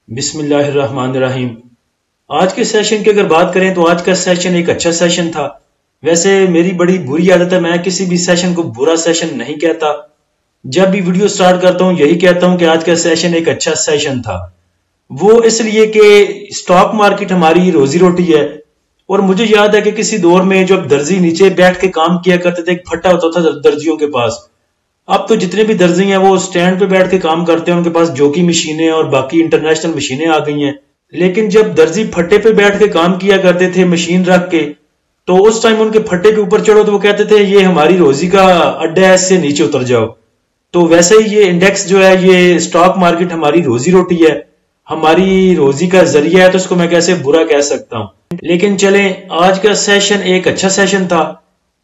بسم اللہ الرحمن الرحیم۔ آج کے سیشن کی اگر بات کریں تو آج کا سیشن ایک اچھا سیشن تھا۔ ویسے میری بڑی بری عادت ہے، میں کسی بھی سیشن کو برا سیشن نہیں کہتا۔ جب بھی ویڈیو سٹارٹ کرتا ہوں یہی کہتا ہوں کہ آج کا سیشن ایک اچھا سیشن تھا۔ وہ اس لیے کہ سٹاک مارکیٹ ہماری روزی روٹی ہے، اور مجھے یاد ہے کہ کسی دور میں جب درزی نیچے بیٹھ کے کام کیا کرتے تھے، ایک پھٹا ہوتا تھا درزیوں کے پاس۔ اب تو جتنے بھی درزی ہیں وہ سٹینڈ پہ بیٹھ کے کام کرتے ہیں، ان کے پاس جوکی مشینیں اور باقی انٹرنیشنل مشینیں آ گئی ہیں۔ لیکن جب درزی پھٹے پہ بیٹھ کے کام کیا کرتے تھے مشین رکھ کے، تو اس ٹائم ان کے پھٹے کے اوپر چڑھو تو وہ کہتے تھے یہ ہماری روزی کا اڈا ہے، اس سے نیچے اتر جاؤ۔ تو ویسے ہی یہ انڈیکس جو ہے، یہ سٹاک مارکیٹ ہماری روزی روٹی ہے، ہماری روزی کا ذریعہ ہے، تو اس کو میں کیسے برا کہہ سکتا ہوں۔ لیکن چلیں، آج کا سیشن ایک اچھا سیشن تھا۔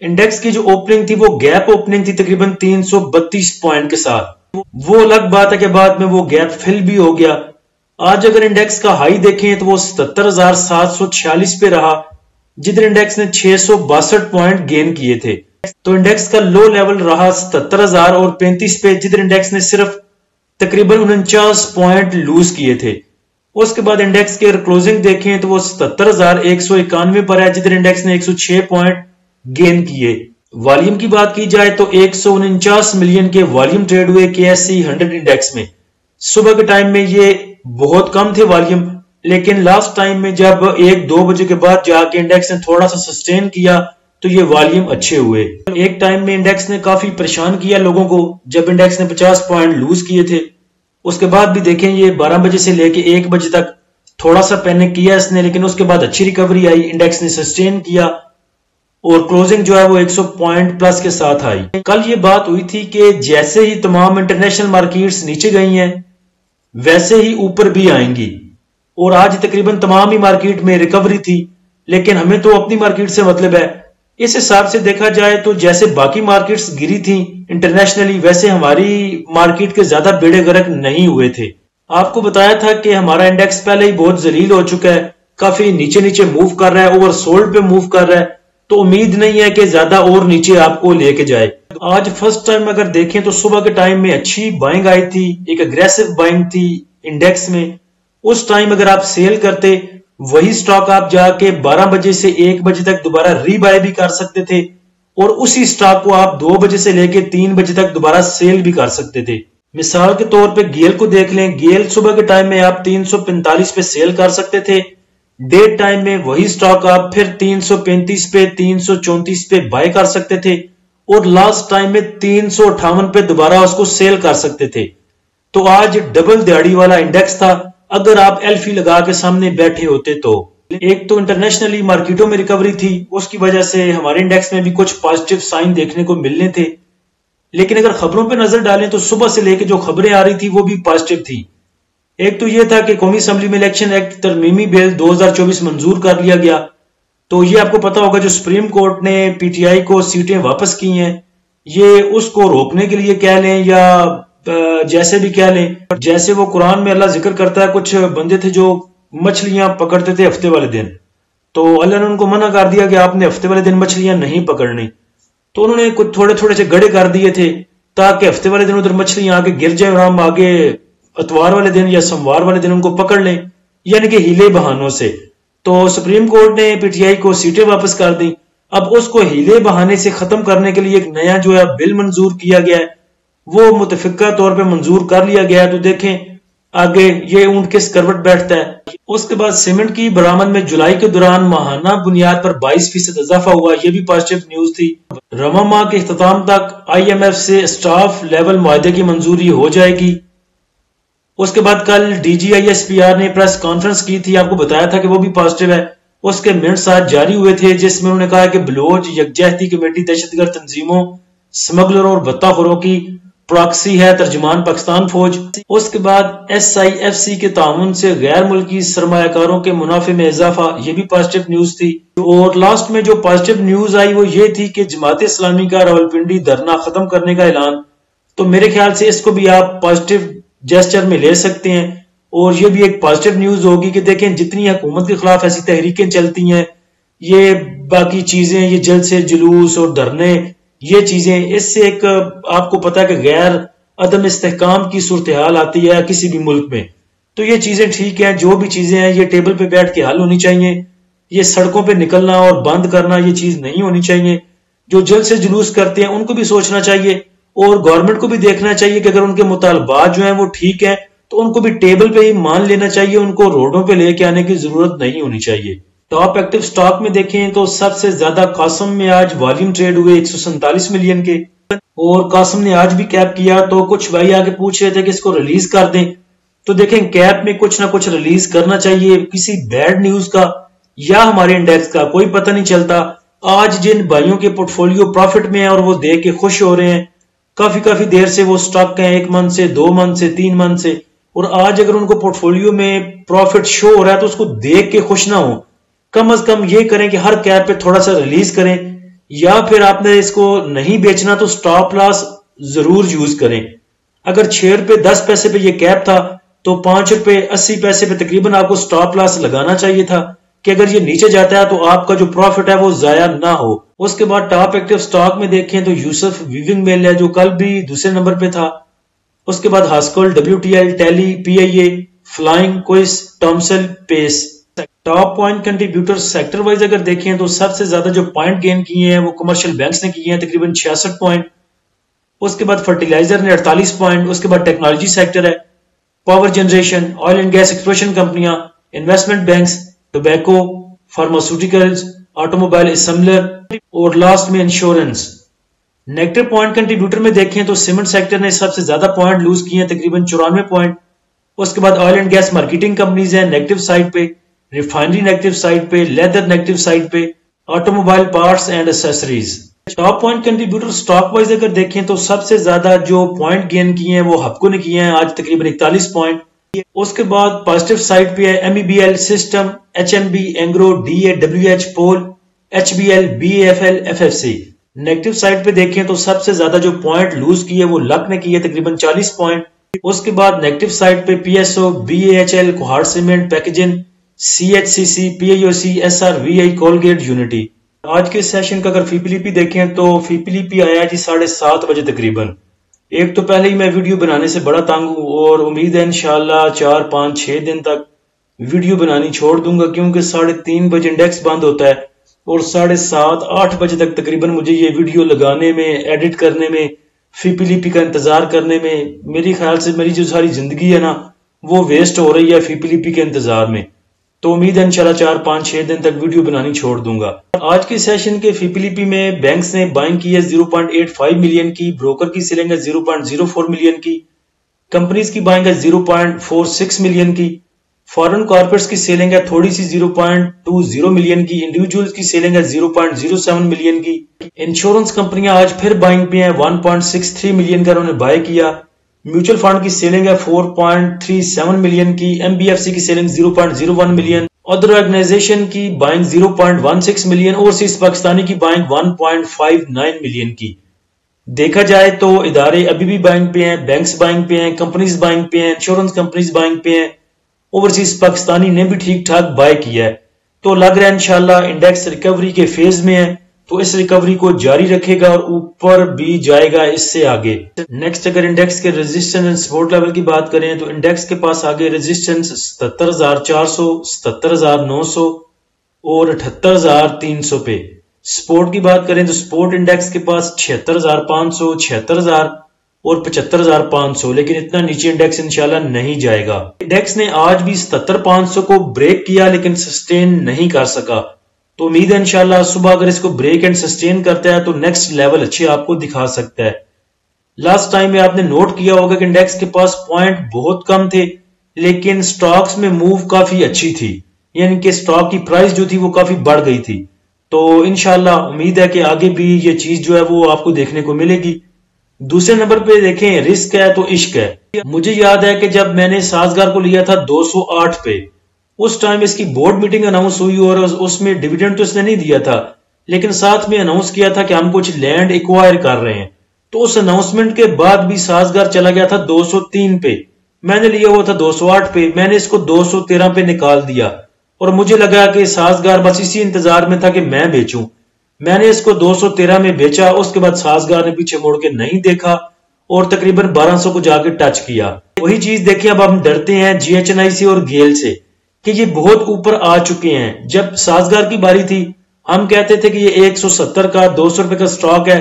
انڈیکس کی جو اوپننگ تھی وہ گیپ اوپننگ تھی، تقریباً 332 پوائنٹ کے ساتھ۔ وہ الگ بات ہے کہ بعد میں وہ گیپ فل بھی ہو گیا۔ آج اگر انڈیکس کا ہائی دیکھیں تو وہ 77,746 پہ رہا، جدھر انڈیکس نے 662 پوائنٹ گین کیے تھے۔ تو انڈیکس کا لو لیول رہا 77,035 پہ، جدھر انڈیکس نے صرف تقریباً 49 پوائنٹ لوز کیے تھے۔ اس کے بعد انڈیکس کے کلوزنگ دیکھیں تو وہ 77,191 پر ہے، جدھر انڈیکس نے 106 پوائنٹ گین کیے۔ والیوم کی بات کی جائے تو 149 ملین کے والیوم ٹریڈ ہوئے KSE 100 انڈیکس میں۔ صبح کے ٹائم میں یہ بہت کم تھے والیوم، لیکن لاسٹ ٹائم میں جب 1-2 بجے کے بعد جا کے انڈیکس نے تھوڑا سا سسٹین کیا تو یہ والیوم اچھے ہوئے۔ ایک ٹائم میں انڈیکس نے کافی پریشان کیا لوگوں کو، جب انڈیکس نے 50 پوائنٹ لوز کیے تھے۔ اس کے بعد بھی دیکھیں یہ 12 بجے سے لے کے 1 بجے تک تھوڑا سا پینک کیا اس نے، لیکن اس کے بعد اچھی ریکوری آئی، انڈیکس نے سسٹین کیا اور کلوزنگ جو ہے وہ 100 پوائنٹ پلس کے ساتھ آئی۔ کل یہ بات ہوئی تھی کہ جیسے ہی تمام انٹرنیشنل مارکیٹس نیچے گئی ہیں ویسے ہی اوپر بھی آئیں گی، اور آج تقریباً تمام ہی مارکیٹ میں ریکوری تھی، لیکن ہمیں تو اپنی مارکیٹ سے مطلب ہے۔ اس حساب سے دیکھا جائے تو جیسے باقی مارکیٹس گری تھیں انٹرنیشنلی، ویسے ہماری مارکیٹ کے زیادہ بیڑے غرق نہیں ہوئے تھے۔ آپ کو بتایا تھا کہ ہمارا انڈیکس پہلے ہی بہت ذلیل ہو چکا ہے، کافی نیچے نیچے موو کر رہا ہے، اوور سولڈ پہ موو کر رہا ہے، تو امید نہیں ہے کہ زیادہ اور نیچے آپ کو لے کے جائے۔ آج فرسٹ ٹائم اگر دیکھیں تو صبح کے ٹائم میں اچھی بائنگ آئی تھی، ایک اگریسو بائنگ تھی انڈیکس میں۔ اس ٹائم اگر آپ سیل کرتے، وہی سٹاک آپ جا کے 12 بجے سے 1 بجے تک دوبارہ ری بائی بھی کر سکتے تھے، اور اسی سٹاک کو آپ 2 بجے سے لے کے 3 بجے تک دوبارہ سیل بھی کر سکتے تھے۔ مثال کے طور پہ گیل کو دیکھ لیں، گیل صبح کے ٹائم میں آپ 345 پہ سیل کر سکتے تھے، ڈیٹ ٹائم میں وہی سٹاک آپ پھر 335 پہ 334 پہ بائی کر سکتے تھے، اور لاسٹ ٹائم میں 358 پہ دوبارہ اس کو سیل کر سکتے تھے۔ تو آج ڈبل دیہڑی والا انڈیکس تھا اگر آپ ایلفی لگا کے سامنے بیٹھے ہوتے تو۔ ایک تو انٹرنیشنلی مارکیٹوں میں ریکوری تھی، اس کی وجہ سے ہمارے انڈیکس میں بھی کچھ پازیٹیو سائن دیکھنے کو ملنے تھے، لیکن اگر خبروں پہ نظر ڈالیں تو صبح سے لے کے جو خبریں آ رہی تھی وہ بھی پازیٹیو تھی۔ ایک تو یہ تھا کہ قومی اسمبلی میں الیکشن ایکٹ ترمیمی بل 2024 منظور کر لیا گیا، تو یہ آپ کو پتا ہوگا جو سپریم کورٹ نے PTI کو سیٹیں واپس کی ہیں، یہ اس کو روکنے کے لیے کہہ لیں یا جیسے بھی کہہ لیں۔ جیسے وہ قرآن میں اللہ ذکر کرتا ہے، کچھ بندے تھے جو مچھلیاں پکڑتے تھے ہفتے والے دن، تو اللہ نے ان کو منع کر دیا کہ آپ نے ہفتے والے دن مچھلیاں نہیں پکڑنی، تو انہوں نے کچھ تھوڑے تھوڑے سے گڑے کر دیے تھے تاکہ ہفتے والے دن ادھر مچھلیاں آگے گر جائیں اور ہم آگے اتوار والے دن یا سوموار والے دن ان کو پکڑ لیں، یعنی کہ ہیلے بہانوں سے۔ تو سپریم کورٹ نے PTI کو سیٹیں واپس کر دیں۔ اب اس کو ہیلے بہانے سے ختم کرنے کے لیے ایک نیا جو ہے بل منظور کیا گیا ہے، وہ متفقہ طور پہ منظور کر لیا گیا ہے۔ تو دیکھیں آگے یہ اونٹ کس کروٹ بیٹھتا ہے۔ اس کے بعد سیمنٹ کی برآمد میں جولائی کے دوران ماہانہ بنیاد پر 22% اضافہ ہوا، یہ بھی پازیٹیو نیوز تھی۔ رواں ماہ کے اختتام تک IMF سے اسٹاف لیول معاہدے کی منظوری ہو جائے گی۔ اس کے بعد کل DGISPR نے پریس کانفرنس کی تھی، آپ کو بتایا تھا کہ وہ بھی پازیٹیو ہے۔ اس کے منٹس آج جاری ہوئے تھے، جس میں انہوں نے کہا کہ بلوچ یکجہتی کمیٹی دہشت گرد تنظیموں، سمگلروں اور بتہ خوروں کی پراکسی ہے، ترجمان پاکستان فوج۔ اس کے بعد SIFC کے تعاون سے غیر ملکی سرمایہ کاروں کے منافع میں اضافہ، یہ بھی پازیٹیو نیوز تھی۔ اور لاسٹ میں جو پازیٹیو نیوز آئی وہ یہ تھی کہ جماعت اسلامی کا راولپنڈی دھرنا ختم کرنے کا اعلان۔ تو میرے خیال سے اس کو بھی آپ پازیٹیو جیسچر میں لے سکتے ہیں، اور یہ بھی ایک پازیٹیو نیوز ہوگی کہ دیکھیں جتنی حکومت کے خلاف ایسی تحریکیں چلتی ہیں، یہ باقی چیزیں، یہ جلسے جلوس اور دھرنے، یہ چیزیں، اس سے ایک آپ کو پتا ہے کہ غیر عدم استحکام کی صورتحال آتی ہے کسی بھی ملک میں، تو یہ چیزیں ٹھیک ہیں، جو بھی چیزیں ہیں یہ ٹیبل پہ بیٹھ کے حل ہونی چاہیے. یہ سڑکوں پہ نکلنا اور بند کرنا یہ چیز نہیں ہونی چاہیے. جو جلد سے جلوس کرتے ہیں ان کو بھی سوچنا چاہیے، اور گورنمنٹ کو بھی دیکھنا چاہیے کہ اگر ان کے مطالبات جو ہیں وہ ٹھیک ہیں تو ان کو بھی ٹیبل پہ ہی مان لینا چاہیے، ان کو روڈوں پہ لے کے آنے کی ضرورت نہیں ہونی چاہیے. ٹاپ ایکٹیو سٹاک میں دیکھیں تو سب سے زیادہ قاسم میں آج والیوم ٹریڈ ہوئے 147 ملین کے، اور قاسم نے آج بھی کیپ کیا. تو کچھ بھائی آگے پوچھ رہے تھے کہ اس کو ریلیز کر دیں، تو دیکھیں کیپ میں کچھ نہ کچھ ریلیز کرنا چاہیے. کسی بیڈ نیوز کا یا ہمارے انڈیکس کا کوئی پتہ نہیں چلتا. آج جن بھائیوں کے پورٹ فولیو پروفٹ میں ہیں اور وہ دیکھ کے خوش ہو رہے ہیں، کافی دیر سے وہ سٹاک ہیں، 1 منتھ سے 2 منتھ سے 3 منتھ سے، اور آج اگر ان کو پورٹ فولیو میں پروفٹ شو ہو رہا ہے تو اس کو دیکھ کے خوش نہ ہو. کم از کم یہ کریں کہ ہر کیپ پہ تھوڑا سا ریلیز کریں، یا پھر آپ نے اس کو نہیں بیچنا تو سٹاپ لاس ضرور یوز کریں. اگر 6 روپے 10 پیسے پہ یہ کیپ تھا تو 5 روپے 80 پیسے پہ تقریباً آپ کو سٹاپ لاس لگانا چاہیے تھا کہ اگر یہ نیچے جاتا ہے تو آپ کا جو پروفٹ ہے وہ ضائع نہ ہو. اس کے بعد ٹاپ ایکٹیو سٹاک میں دیکھیں تو یوسف ویونگ مل ہے جو کل بھی دوسرے نمبر پہ تھا. اس کے بعد ہاسکل، WTL، ٹیلی، PIA، فلائنگ، کوئس، ٹامسن، Pace. Top point contributor sector wise اگر دیکھیں تو سب سے زیادہ جو پوائنٹ گین کیے ہیں وہ کمرشل بینکس نے کیے ہیں تقریباً 66 پوائنٹ. اس کے بعد فرٹیلائزر نے 48 پوائنٹ. اس کے بعد ٹیکنالوجی سیکٹر ہے، power generation, oil and gas exploration کمپنیاں، investment banks, tobacco, pharmaceuticals, automobile assembler, اور لاسٹ میں انشورنس. نیگیٹو پوائنٹ کنٹریبیوٹر میں دیکھیں تو سیمنٹ سیکٹر نے سب سے زیادہ پوائنٹ لوز کیے ہیں تقریباً 94 پوائنٹ. اس کے بعد oil and gas marketing companies ہیں نیگیٹو سائڈ پہ، ریفائنری نیگیٹو سائڈ پہ، لیدر نیگیٹو سائڈ پہ، automobile parts and accessories. Top point contributor stock wise اگر دیکھیں تو سب سے زیادہ جو پوائنٹ گین کیے ہیں وہ ہپکو نے کیے ہیں آج تقریباً 41 پوائنٹ. اس کے بعد پازیٹیو سائڈ پہ ہے MEBL، system, HMB، Engro, DAWH، پول، HBL، BAFL، FFC. Negative side پہ دیکھیں تو سب سے زیادہ جو پوائنٹ لوز کیے وہ لک نے کیے تقریباً 40 پوائنٹ. اس کے بعد نیگیٹو سائڈ پہ PSO، BAHL، Kohat cement packaging, CHCC، PIOC، SRVI، Colgate, unity. آج کے سیشن کا اگر فی پی پی دیکھیں تو فی پی آیا جی 7:30 بجے تقریباً. ایک تو پہلے ہی میں ویڈیو بنانے سے بڑا تنگ ہوں، اور امید ہے انشاءاللہ 4 5 6 دن تک ویڈیو بنانی چھوڑ دوں گا، کیونکہ 3:30 بجے انڈیکس بند ہوتا ہے، اور 7:30 8 بجے تک تقریباً مجھے یہ ویڈیو لگانے میں، ایڈٹ کرنے میں، فی پی کا انتظار کرنے میں، میری خیال سے میری جو ساری زندگی ہے نا وہ ویسٹ ہو رہی ہے فی پی کے انتظار میں. تو امید ہے انشاءاللہ 4 5 6 دن تک ویڈیو بنانی چھوڑ دوں گا. آج کے سیشن کے فی پی میں بینکس نے بائنگ کی ہے 0.85 ملین کی، بروکر کی سیلنگ ہے 0.04 ملین کی، کمپنیز کی بائنگ ہے 0.46 ملین کی، فارن کارپوریٹس کی سیلنگ ہے تھوڑی سی 0.20 ملین کی، انڈیویجولز کی سیلنگ ہے 0.07 ملین کی. انشورنس کمپنیاں آج پھر بائنگ پہ ہیں، 1.63 ملین کا انہوں نے بائی کیا. میوچل فنڈ کی سیلنگ ہے 4.37 ملین کی، MBFC کی سیلنگ 0.01 ملین، ادر آرگنائزیشن کی بائنگ 0.16 ملین، اوورسیز پاکستانی کی بائنگ 1.59 ملین کی. دیکھا جائے تو ادارے ابھی بھی بائنگ پہ ہیں، بینکس بائنگ پہ ہیں، کمپنیز بائنگ پہ ہیں، انشورنس کمپنیز بائنگ پہ ہیں، اوورسیز پاکستانی نے بھی ٹھیک ٹھاک بائی کیا ہے. تو لگ رہا ہے انشاءاللہ انڈیکس ریکوری کے فیز میں ہے، تو اس ریکوری کو جاری رکھے گا اور اوپر بھی جائے گا اس سے آگے. نیکسٹ اگر انڈیکس کے ریزسٹنس اینڈ سپورٹ لیول کی بات کریں تو انڈیکس کے پاس آگے ریزسٹنس 77,400، 77,900 اور 78,300 پہ. سپورٹ کی بات کریں تو سپورٹ انڈیکس کے پاس 76,500، 76,000 اور 75,500، لیکن اتنا نیچے انڈیکس انشاءاللہ نہیں جائے گا. انڈیکس نے آج بھی 77,500 کو بریک کیا لیکن سسٹین نہیں کر سکا. تو امید ہے انشاءاللہ صبح اگر اس کو بریک اینڈ سسٹین کرتا ہے تو نیکسٹ لیول اچھے آپ کو دکھا سکتا ہے. لاسٹ ٹائم میں آپ نے نوٹ کیا ہوگا کہ انڈیکس کے پاس پوائنٹ بہت کم تھے لیکن سٹاکس میں موو کافی اچھی تھی، یعنی کہ سٹاک کی پرائس جو تھی وہ کافی بڑھ گئی تھی. تو انشاءاللہ امید ہے کہ آگے بھی یہ چیز جو ہے وہ آپ کو دیکھنے کو ملے گی. دوسرے نمبر پہ دیکھیں رسک ہے تو عشق ہے. مجھے یاد ہے کہ جب میں نے سازگار کو لیا تھا 208 پہ، اس ٹائم اس کی بورڈ میٹنگ اناؤنس ہوئی اور اس میں ڈیویڈنڈ تو اس نے نہیں دیا تھا لیکن ساتھ میں اناؤنس کیا تھا کہ ہم کچھ لینڈ ایکوائر کر رہے ہیں. تو اس اناؤنسمنٹ کے بعد بھی سازگار چلا گیا تھا 203 پہ، میں نے لیا ہوا تھا 208 پہ، میں نے اس کو 213 پہ نکال دیا اور مجھے لگا کہ سازگار بس اسی انتظار میں تھا کہ میں بیچوں. میں نے اس کو 213 میں بیچا، اس کے بعد سازگار نے پیچھے موڑ کے نہیں دیکھا اور تقریباً 1200 کو جا کے ٹچ کیا. وہی چیز دیکھیں اب ہم ڈرتے ہیں جی ایچ این آئی سے اور گیل سے کہ یہ بہت اوپر آ چکے ہیں. جب سازگار کی باری تھی ہم کہتے تھے کہ یہ 170 کا 200 روپے کا سٹاک ہے,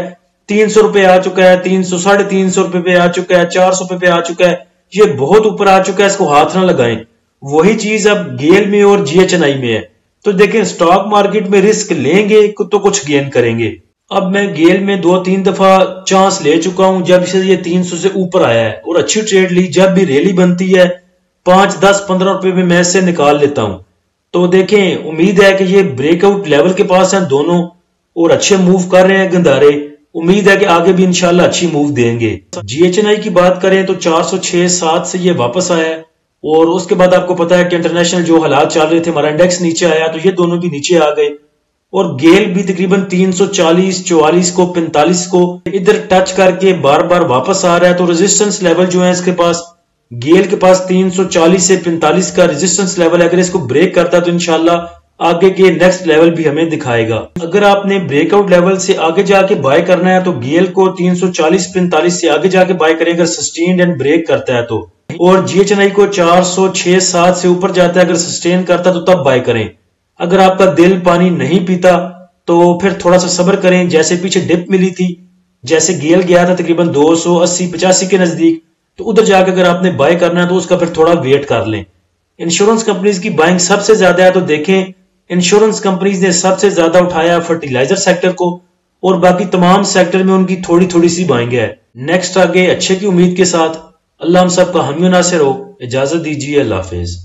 300 روپے آ چکا ہے, 300 350 روپے پہ آ چکا ہے, 400 روپے پہ آ چکا ہے, یہ بہت اوپر آ چکا ہے, اس کو ہاتھ نہ لگائیں. وہی چیز اب گیل میں اور جی ایچ این آئی میں ہے. تو دیکھیں سٹاک مارکیٹ میں رسک لیں گے تو کچھ گین کریں گے. اب میں گیل میں 2-3 دفعہ چانس لے چکا ہوں جب سے یہ 300 سے اوپر آیا ہے اور اچھی ٹریڈ لی. جب بھی ریلی بنتی ہے 5 10 15 روپے میں اس سے نکال لیتا ہوں. تو دیکھیں امید ہے کہ یہ بریک آؤٹ لیول کے پاس ہیں دونوں اور اچھے موو کر رہے ہیں گندارے. امید ہے کہ آگے بھی انشاءاللہ اچھی موو دیں گے. جی ایچ این آئی کی بات کریں تو 406.7 سے یہ واپس آیا ہے اور اس کے بعد آپ کو پتا ہے کہ انٹرنیشنل جو حالات چل رہے تھے ہمارا انڈیکس نیچے آیا تو یہ دونوں بھی نیچے آ گئے. اور گیل بھی تقریباً 340 44 کو 45 کو ادھر ٹچ کر کے بار بار واپس آ رہا ہے. تو ریزسٹنس لیول جو ہے اس کے پاس گیل کے پاس 340 سے 45 کا ریزسٹنس لیول ہے. اگر اس کو بریک کرتا تو انشاءاللہ آگے کے نیکسٹ لیول بھی ہمیں دکھائے گا. اگر آپ نے بریک آؤٹ لیول سے آگے جا کے بائی کرنا ہے تو گیل کو 340 45 سے آگے جا کے بائی کریں اگر سسٹینڈ اینڈ بریک کرتا ہے تو. اور جی ایچ این آئی کو 406.7 سے اوپر جاتا ہے اگر سسٹین کرتا ہے تو تب بائی کریں. اگر آپ کا دل پانی نہیں پیتا تو پھر تھوڑا سا صبر کریں. جیسے پیچھے ڈپ ملی تھی, جیسے گیل گیا تھا تقریباً 280-85 کے نزدیک, تو ادھر جا کے اگر آپ نے بائی کرنا ہے تو اس کا پھر تھوڑا ویٹ کر لیں. انشورنس کمپنیز کی بائنگ سب سے زیادہ ہے تو دیکھیں انشورنس کمپنیز نے سب سے زیادہ اٹھایا فرٹیلائزر سیکٹر کو اور باقی تمام سیکٹر میں ان کی تھوڑی تھوڑی سی بائنگ ہے. نیکسٹ آگے اچھے کی امید کے ساتھ اللہ ہم سب کا حامی و ناصر ہو. اجازت دیجیے, اللہ حافظ.